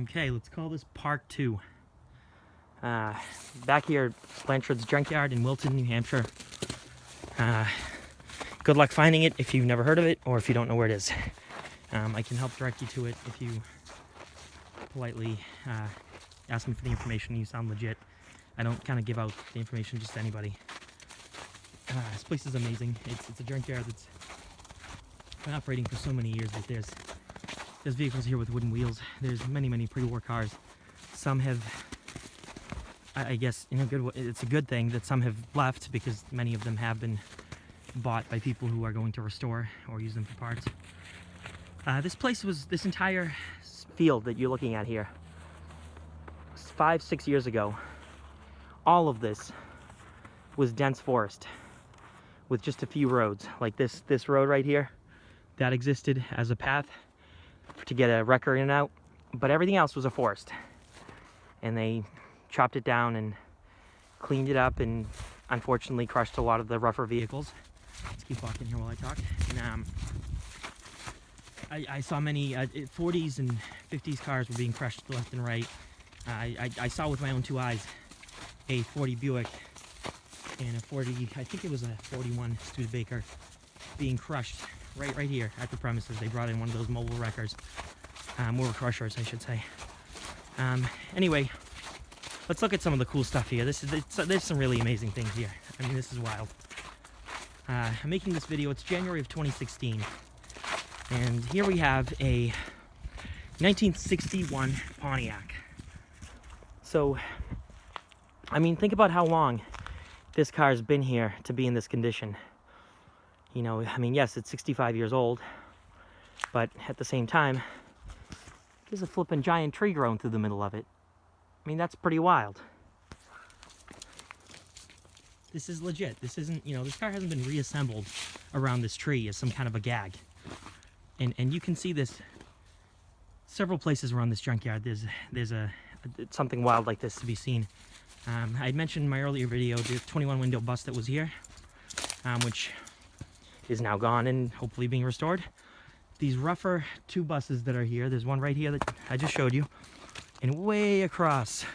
Okay, let's call this part 2. Back here at Blanchard's junkyard in Wilton, New Hampshire. Good luck finding it if you've never heard of it or if you don't know where it is. I can help direct you to it if you politely ask me for the information. You sound legit. I don't kind of give out the information just to anybody. This place is amazing. It's a junkyard that's been operating for so many years that there's vehicles here with wooden wheels. There's many pre-war cars. Some have, I guess, it's a good thing that some have left because many of them have been bought by people who are going to restore or use them for parts. This entire field that you're looking at here, 5-6 years ago, all of this was dense forest with just a few roads. Like this road right here, that existed as a path to get a wrecker in and out, but everything else was a forest. And they chopped it down and cleaned it up and unfortunately crushed a lot of the rougher vehicles. Let's keep walking here while I talk. And, I saw many 40s and 50s cars were being crushed left and right. I saw with my own 2 eyes a 40 Buick and a 40, I think it was a 41 Studebaker being crushed right here at the premises. They brought in one of those mobile wreckers, more crushers, I should say. Anyway, let's look at some of the cool stuff here. There's some really amazing things here. I mean, this is wild. I'm making this video, it's January of 2016. And here we have a 1961 Pontiac. So, I mean, think about how long this car's been here to be in this condition. You know, I mean, yes, it's 65 years old, but at the same time, there's a flippin' giant tree growing through the middle of it. I mean, that's pretty wild. This is legit. This isn't, you know, this car hasn't been reassembled around this tree as some kind of a gag. And you can see this several places around this junkyard. There's something wild like this to be seen. I had mentioned in my earlier video the 21 window bus that was here, which is now gone and hopefully being restored. These rougher 2 buses that are here, there's one right here that I just showed you, and way across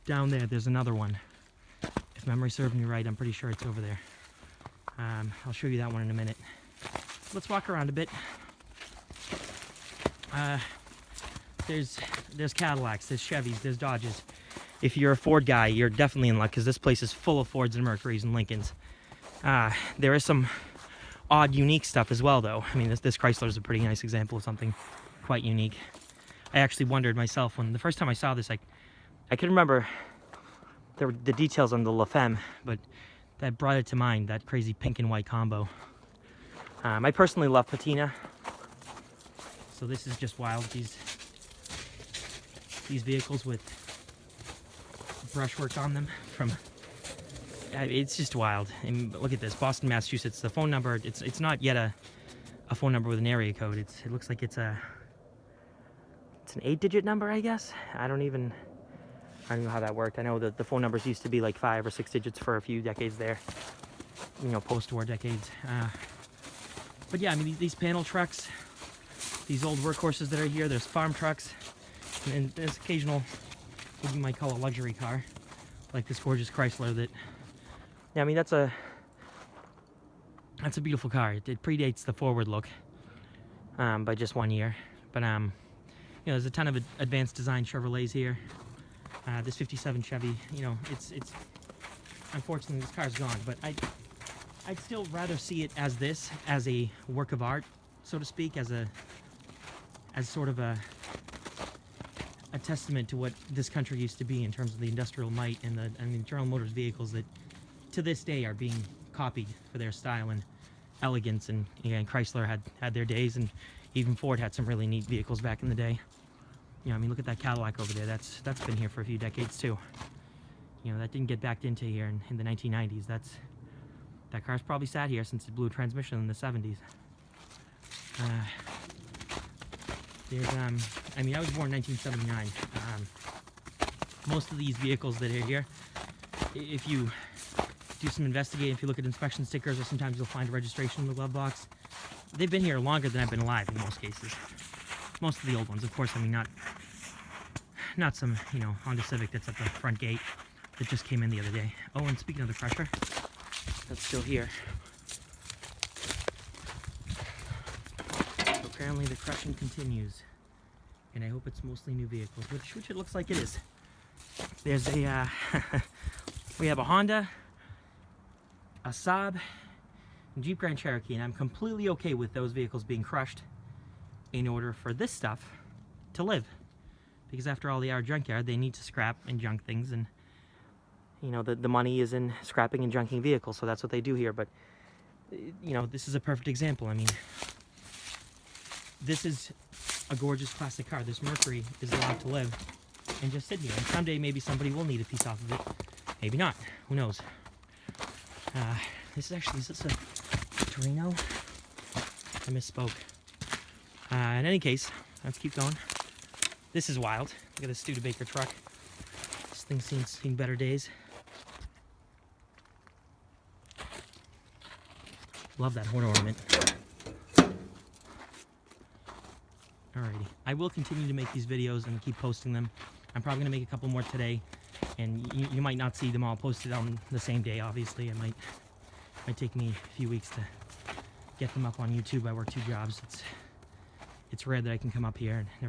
down there's another one. If memory serves me right, I'm pretty sure it's over there. I'll show you that one in a minute. Let's walk around a bit. There's Cadillacs, there's Chevys, there's Dodges. If you're a Ford guy, you're definitely in luck because this place is full of Fords and Mercurys and Lincolns. There is some odd, unique stuff as well, though. I mean, this Chrysler is a pretty nice example of something quite unique. I actually wondered myself when the first time I saw this, I could remember the details on the La Femme, but that brought it to mind, that crazy pink and white combo. I personally love Patina, so this is just wild. These vehicles with brushwork on them it's just wild. And look at this, Boston, Massachusetts. The phone number, it's not yet a phone number with an area code. It looks like it's an 8-digit number, I guess. I don't know how that worked. I know that the phone numbers used to be like 5 or 6 digits for a few decades there, you know, post-war decades. But yeah, I mean, these panel trucks, these old workhorses that are here, there's farm trucks, and there's occasional, what you might call a luxury car, like this gorgeous Chrysler that, yeah, I mean, that's a beautiful car. It predates the Forward look by just 1 year. But, you know, there's a ton of advanced design Chevrolets here. This 57 Chevy, you know, it's unfortunately this car's gone, but I'd still rather see it as a work of art, so to speak, as sort of a testament to what this country used to be in terms of the industrial might and the General Motors vehicles that to this day are being copied for their style and elegance. And again, Chrysler had their days, and even Ford had some really neat vehicles back in the day. You know, I mean, look at that Cadillac over there. That's been here for a few decades too. You know, that didn't get backed into here in the 1990s. That car's probably sat here since it blew a transmission in the 70s. I mean, I was born in 1979. Most of these vehicles that are here, if you do some investigating, if you look at inspection stickers, or sometimes you'll find a registration in the glove box, they've been here longer than I've been alive in most cases. Most of the old ones, of course. I mean, not not some, you know, Honda Civic that's at the front gate that just came in the other day. Oh, and speaking of the crusher, that's still here. So apparently the crushing continues, and I hope it's mostly new vehicles, which it looks like it is. There's a, we have a Honda, a Saab, and Jeep Grand Cherokee, and I'm completely okay with those vehicles being crushed in order for this stuff to live. Because after all, they are junkyard, they need to scrap and junk things, and you know, the money is in scrapping and junking vehicles, so that's what they do here. But you know, this is a perfect example. I mean, this is a gorgeous classic car. This Mercury is allowed to live and just sit here, and someday maybe somebody will need a piece off of it, maybe not, who knows. This is actually, is this a Torino? I misspoke. In any case, let's keep going. This is wild. Look at this Studebaker truck. This thing's seen better days. Love that horn ornament. Alrighty. I will continue to make these videos and keep posting them. I'm probably going to make a couple more today. And you might not see them all posted on the same day, obviously. It might take me a few weeks to get them up on YouTube. I work 2 jobs. It's rare that I can come up here and